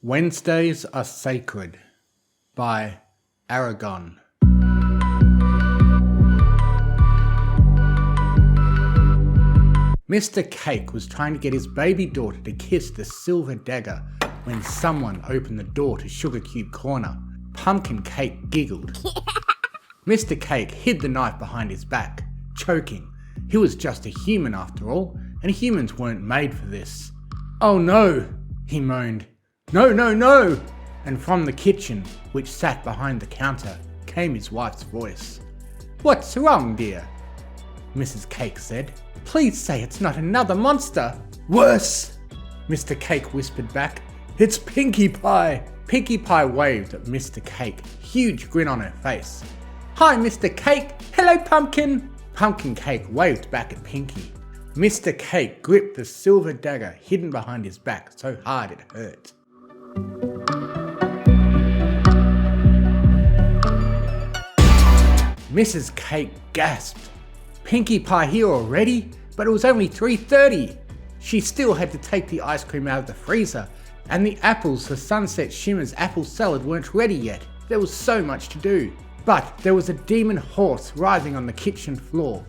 Wednesdays Are Sacred by Aragon. Mr. Cake was trying to get his baby daughter to kiss the silver dagger when someone opened the door to Sugar Cube Corner. Pumpkin Cake giggled. Mr. Cake hid the knife behind his back, choking. He was just a human after all, and humans weren't made for this. "Oh no," he moaned. "No, no, no!" And from the kitchen, which sat behind the counter, came his wife's voice. "What's wrong, dear?" Mrs. Cake said. "Please say it's not another monster." "Worse," Mr. Cake whispered back. "It's Pinkie Pie." Pinkie Pie waved at Mr. Cake, huge grin on her face. "Hi, Mr. Cake. Hello, Pumpkin." Pumpkin Cake waved back at Pinkie. Mr. Cake gripped the silver dagger hidden behind his back so hard it hurt. Mrs. Cake gasped. Pinkie Pie here already? But it was only 3:30. She still had to take the ice cream out of the freezer, and the apples for Sunset Shimmer's apple salad weren't ready yet. There was so much to do. But there was a demon horse writhing on the kitchen floor,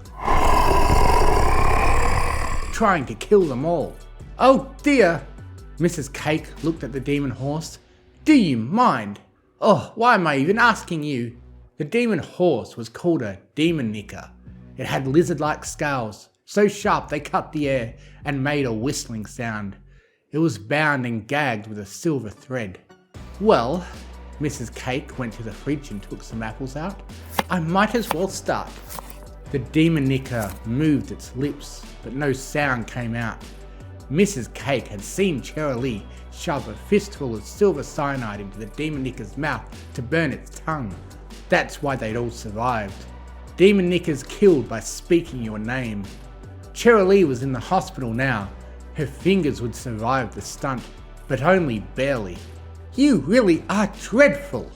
trying to kill them all. "Oh dear!" Mrs. Cake looked at the demon horse. "Do you mind? Oh, why am I even asking you?" The demon horse was called a demon nicker. It had lizard-like scales, so sharp they cut the air and made a whistling sound. It was bound and gagged with a silver thread. "Well," Mrs. Cake went to the fridge and took some apples out, "I might as well start." The demon nicker moved its lips, but no sound came out. Mrs. Cake had seen Cherylee shove a fistful of silver cyanide into the demon nicker's mouth to burn its tongue. That's why they'd all survived. Demon nickers killed by speaking your name. Cherylee was in the hospital now. Her fingers would survive the stunt, but only barely. "You really are dreadful,"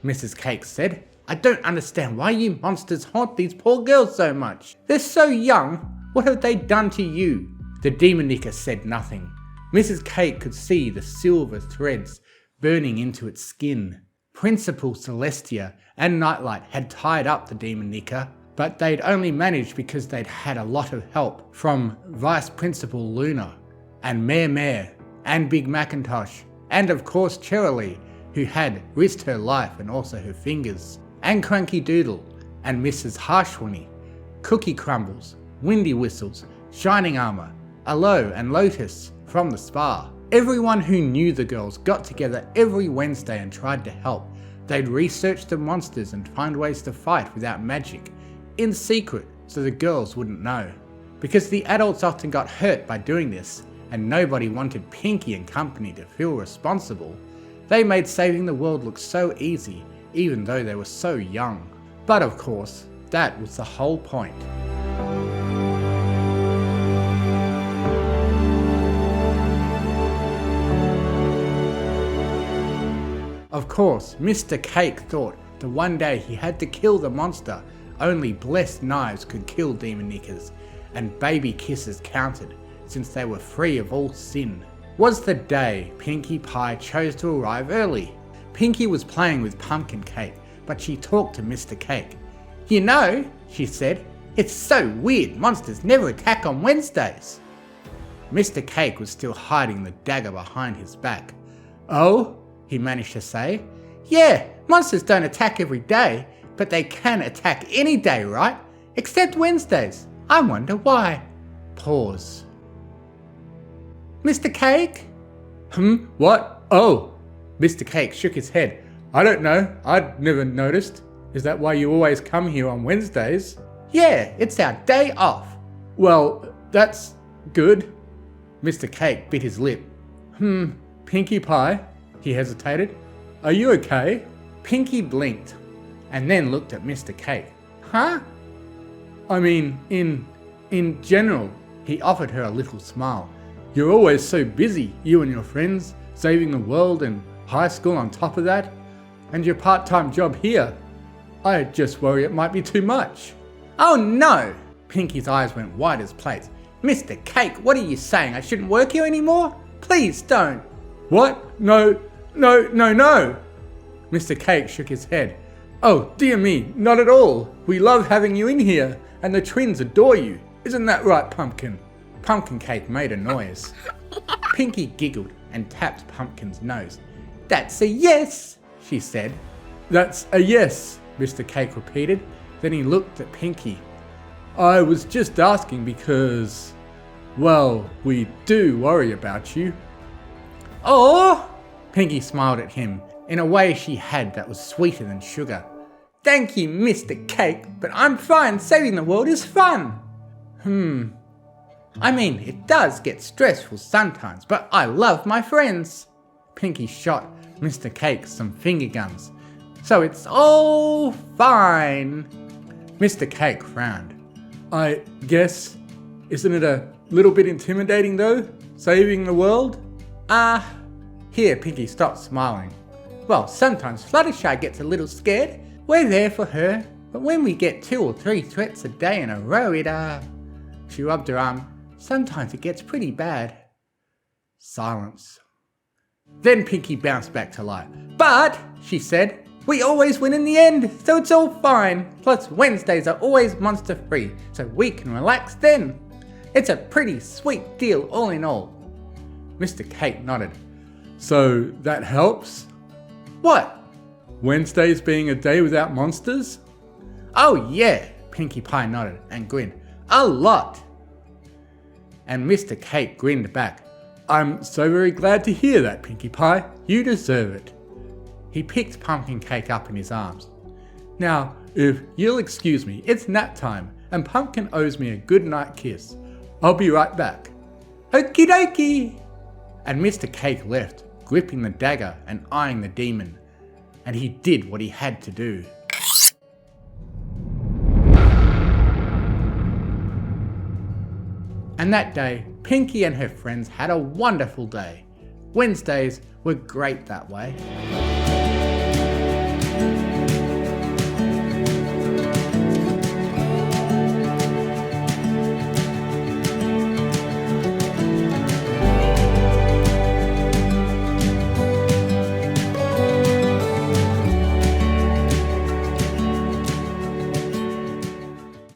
Mrs. Cake said. "I don't understand why you monsters haunt these poor girls so much. They're so young. What have they done to you?" The demon nicker said nothing. Mrs. Cake could see the silver threads burning into its skin. Principal Celestia and Nightlight had tied up the demon nicker, but they'd only managed because they'd had a lot of help from Vice Principal Luna, and Mare, and Big Macintosh, and of course Cherylee, who had risked her life and also her fingers, and Cranky Doodle, and Mrs. Harshwani, Cookie Crumbles, Windy Whistles, Shining Armour, Aloe and Lotus from the spa. Everyone who knew the girls got together every Wednesday and tried to help. They'd research the monsters and find ways to fight without magic, in secret so the girls wouldn't know. Because the adults often got hurt by doing this, and nobody wanted Pinkie and company to feel responsible, they made saving the world look so easy, even though they were so young. But of course, that was the whole point. Of course, Mr. Cake thought that one day he had to kill the monster. Only blessed knives could kill demon nickers, and baby kisses counted, since they were free of all sin. Was the day Pinkie Pie chose to arrive early. Pinkie was playing with Pumpkin Cake, but she talked to Mr. Cake. "You know," she said, "it's so weird monsters never attack on Wednesdays." Mr. Cake was still hiding the dagger behind his back. "Oh?" he managed to say. "Yeah, monsters don't attack every day, but they can attack any day, right? Except Wednesdays. I wonder why." Pause. "Mr. Cake?" What? Oh." Mr. Cake shook his head. "I don't know. I'd never noticed. Is that why you always come here on Wednesdays?" "Yeah, it's our day off." "Well, that's good." Mr. Cake bit his lip. Pinkie Pie?" He hesitated. "Are you okay?" Pinkie blinked, and then looked at Mr. Cake. "Huh?" "I mean, in general." He offered her a little smile. "You're always so busy, you and your friends, saving the world and high school on top of that. And your part-time job here. I just worry it might be too much." "Oh no!" Pinkie's eyes went wide as plates. "Mr. Cake, what are you saying? I shouldn't work here anymore? Please don't." "What? No, No, no, no! Mr. Cake shook his head. Oh, dear me, not at all. We love having you in here, and the twins adore you. Isn't that right, Pumpkin? Pumpkin Cake made a noise. Pinky giggled and tapped Pumpkin's nose. That's a yes, she said. That's a yes, Mr. Cake repeated. Then he looked at Pinky. I was just asking because, well, we do worry about you. Oh! Pinky smiled at him in a way she had that was sweeter than sugar. Thank you, Mr. Cake, but I'm fine. Saving the world is fun. I mean, it does get stressful sometimes, but I love my friends. Pinky shot Mr. Cake some finger guns. So it's all fine. Mr. Cake frowned. I guess, isn't it a little bit intimidating though, saving the world? Here Pinky stopped smiling. Well, sometimes Fluttershy gets a little scared. We're there for her, but when we get 2 or 3 threats a day in a row, She rubbed her arm. Sometimes it gets pretty bad. Silence. Then Pinky bounced back to life. But, she said, we always win in the end, so it's all fine. Plus Wednesdays are always monster free, so we can relax then. It's a pretty sweet deal all in all. Mr. Cake nodded. So that helps? What? Wednesdays being a day without monsters? Oh yeah, Pinkie Pie nodded and grinned. A lot. And Mr. Cake grinned back. I'm so very glad to hear that, Pinkie Pie. You deserve it. He picked Pumpkin Cake up in his arms. Now, if you'll excuse me, it's nap time and Pumpkin owes me a good night kiss. I'll be right back. Okie dokie. And Mr. Cake left, gripping the dagger and eyeing the demon. And he did what he had to do. And that day, Pinky and her friends had a wonderful day. Wednesdays were great that way.